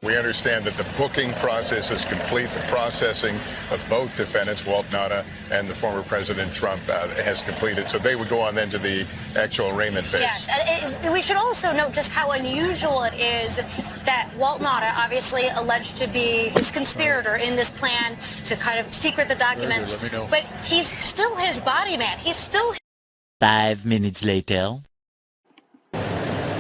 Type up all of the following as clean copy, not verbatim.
We understand that the booking process is complete. The processing of both defendants, Walt Nauta and the former President Trump, has completed. So they would go on then to the actual arraignment phase. Yes, and we should also note just how unusual it is that Walt Nauta, obviously alleged to be his conspirator in this plan to kind of secret the documents, but he's still his body man. He's still... 5 minutes later.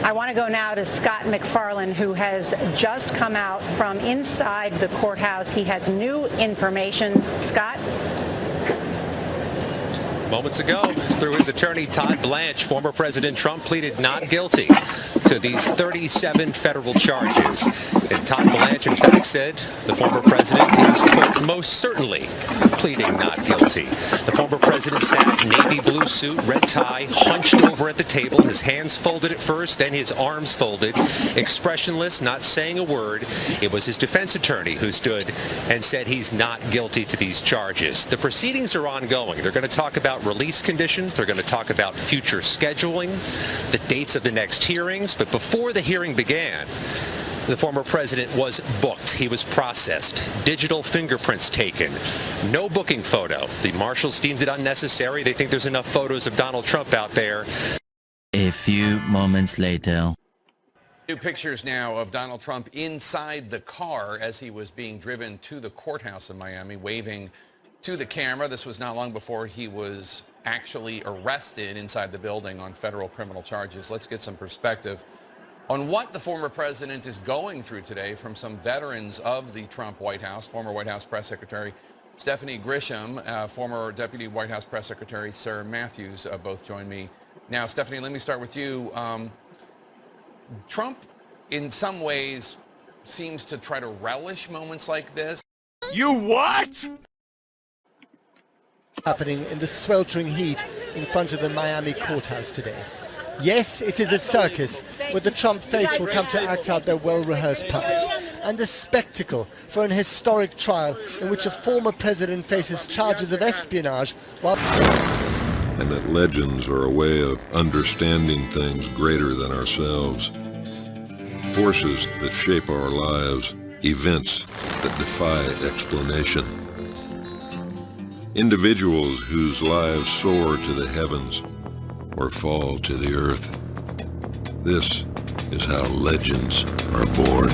I want to go now to Scott McFarland, who has just come out from inside the courthouse. He has new information. Scott? Moments ago, through his attorney Todd Blanche, former President Trump pleaded not guilty to these 37 federal charges. And Todd Blanche, in fact, said the former president is, quote, most certainly pleading not guilty. The former president sat in navy blue suit, red tie, hunched over at the table, his hands folded at first, then his arms folded, expressionless, not saying a word. It was his defense attorney who stood and said he's not guilty to these charges. The proceedings are ongoing. They're going to talk about release conditions. They're going to talk about future scheduling, the dates of the next hearings. But before the hearing began, the former president was booked. He was processed. Digital fingerprints taken. No booking photo. The marshals deemed it unnecessary. They think there's enough photos of Donald Trump out there. A few moments later. New pictures now of Donald Trump inside the car as he was being driven to the courthouse in Miami, waving to the camera. This was not long before he was actually arrested inside the building on federal criminal charges. Let's get some perspective on what the former president is going through today from some veterans of the Trump White House. Former White House Press Secretary Stephanie Grisham, former Deputy White House Press Secretary Sarah Matthews, both join me now. Stephanie, let me start with you. Trump, in some ways, seems to try to relish moments like this. You what? Happening in the sweltering heat in front of the Miami courthouse today. Yes, it is a circus where the Trump faithful come to act out their well-rehearsed parts, and a spectacle for an historic trial in which a former president faces charges of espionage while... And that legends are a way of understanding things greater than ourselves. Forces that shape our lives, events that defy explanation. Individuals whose lives soar to the heavens or fall to the earth. This is how legends are born.